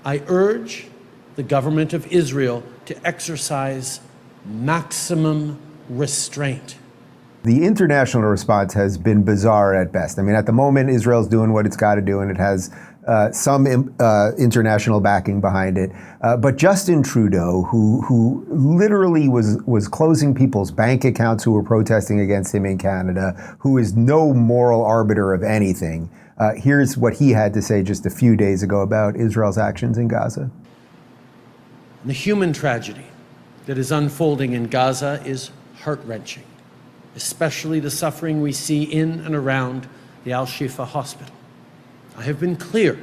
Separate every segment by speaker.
Speaker 1: I urge the government of Israel to exercise maximum restraint.
Speaker 2: The international response has been bizarre at best. I mean, at the moment, Israel's doing what it's got to do, and it has some international backing behind it. But Justin Trudeau, who literally was closing people's bank accounts who were protesting against him in Canada, who is no moral arbiter of anything, here's what he had to say just a few days ago about Israel's actions in Gaza.
Speaker 1: The human tragedy that is unfolding in Gaza is heart-wrenching, especially the suffering we see in and around the Al-Shifa hospital. I have been clear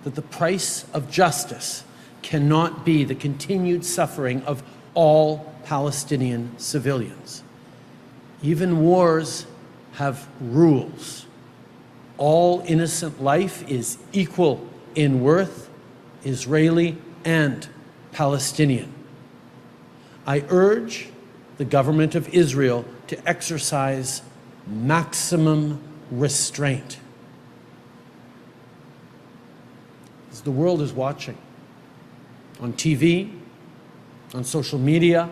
Speaker 1: that the price of justice cannot be the continued suffering of all Palestinian civilians. Even wars have rules. All innocent life is equal in worth, Israeli and Palestinian. I urge the government of Israel to exercise maximum restraint. As the world is watching, on TV, on social media,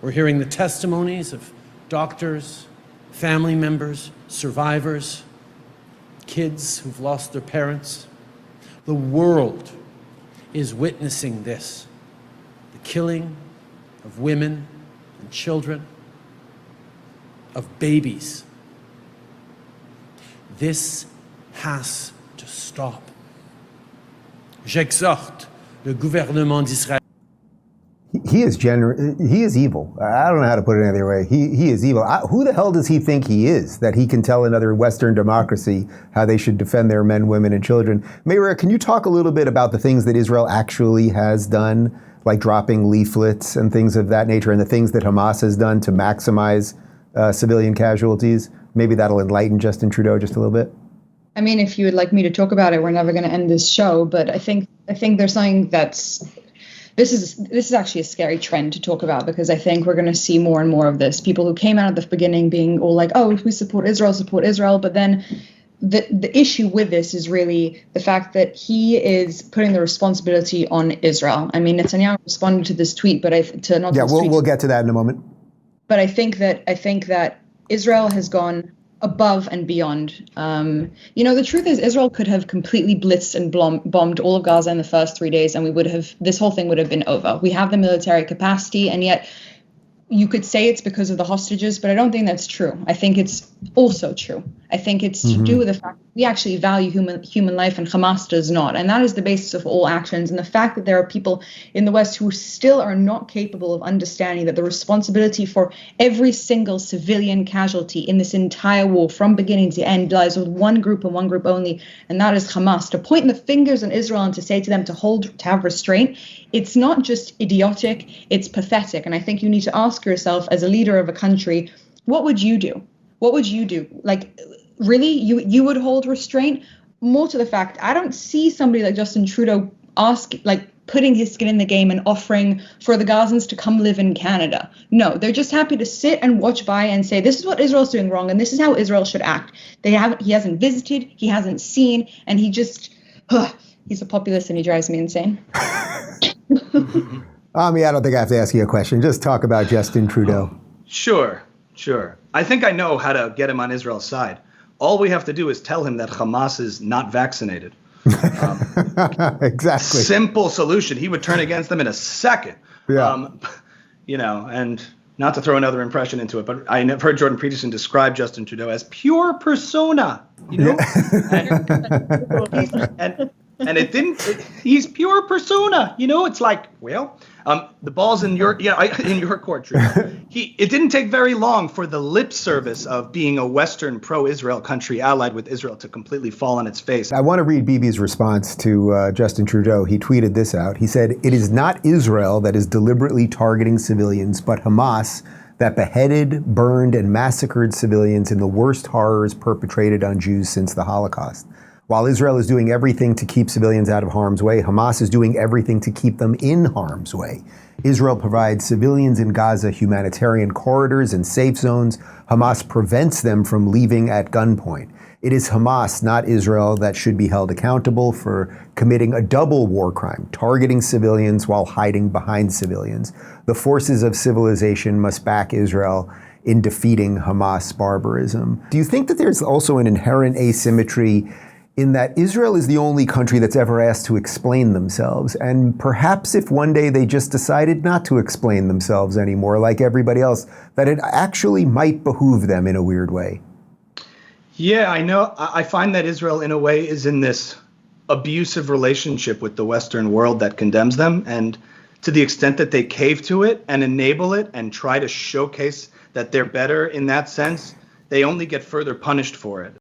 Speaker 1: we're hearing the testimonies of doctors, family members, survivors, kids who've lost their parents. The world is witnessing this, the killing of women and children, of babies. This has to stop. J'exhorte le gouvernement d'Israël.
Speaker 2: He is evil. I don't know how to put it any other way. He is evil. Who the hell does he think he is, that he can tell another Western democracy how they should defend their men, women, and children? Meira, can you talk a little bit about the things that Israel actually has done, like dropping leaflets and things of that nature, and the things that Hamas has done to maximize civilian casualties? Maybe that'll enlighten Justin Trudeau just a little bit.
Speaker 3: I mean, if you would like me to talk about it, we're never going to end this show. But I think there's something that's this is actually a scary trend to talk about, because I think we're going to see more and more of this. People who came out at the beginning being all like, "Oh, we support Israel," but then the issue with this is really the fact that he is putting the responsibility on Israel. I mean, Netanyahu responded to this tweet, but we'll
Speaker 2: get to that in a moment.
Speaker 3: But I think that Israel has gone above and beyond. The truth is, Israel could have completely blitzed and bombed all of Gaza in the first 3 days, and this whole thing would have been over. We have the military capacity, and yet you could say it's because of the hostages, but I don't think that's true. I think it's also true. I think it's to do with the fact that we actually value human life, and Hamas does not. And that is the basis of all actions. And the fact that there are people in the West who still are not capable of understanding that the responsibility for every single civilian casualty in this entire war, from beginning to end, lies with one group and one group only, and that is Hamas. To point the fingers on Israel and to say to them to have restraint, it's not just idiotic, it's pathetic. And I think you need to ask yourself, as a leader of a country, what would you do? What would you do? Like, really, you would hold restraint? More to the fact, I don't see somebody like Justin Trudeau putting his skin in the game and offering for the Gazans to come live in Canada. No, they're just happy to sit and watch by and say, this is what Israel's doing wrong, and this is how Israel should act. He hasn't visited, he hasn't seen, and he's a populist and he drives me insane.
Speaker 2: Ami, I don't think I have to ask you a question. Just talk about Justin Trudeau.
Speaker 4: Sure. I think I know how to get him on Israel's side. All we have to do is tell him that Hamas is not vaccinated.
Speaker 2: Exactly.
Speaker 4: Simple solution. He would turn against them in a second.
Speaker 2: Yeah.
Speaker 4: And not to throw another impression into it, but I heard Jordan Peterson describe Justin Trudeau as pure persona.
Speaker 2: Yeah.
Speaker 4: And he's pure persona. It's like, the ball's in your court, Trudeau. It didn't take very long for the lip service of being a Western pro-Israel country allied with Israel to completely fall on its face.
Speaker 2: I want to read Bibi's response to Justin Trudeau. He tweeted this out. He said, "It is not Israel that is deliberately targeting civilians, but Hamas that beheaded, burned, and massacred civilians in the worst horrors perpetrated on Jews since the Holocaust. While Israel is doing everything to keep civilians out of harm's way, Hamas is doing everything to keep them in harm's way. Israel provides civilians in Gaza humanitarian corridors and safe zones. Hamas prevents them from leaving at gunpoint. It is Hamas, not Israel, that should be held accountable for committing a double war crime, targeting civilians while hiding behind civilians. The forces of civilization must back Israel in defeating Hamas barbarism. Do you think that there's also an inherent asymmetry in that Israel is the only country that's ever asked to explain themselves? And perhaps if one day they just decided not to explain themselves anymore, like everybody else, that it actually might behoove them in a weird way?
Speaker 4: Yeah, I know. I find that Israel, in a way, is in this abusive relationship with the Western world that condemns them. And to the extent that they cave to it and enable it and try to showcase that they're better in that sense, they only get further punished for it.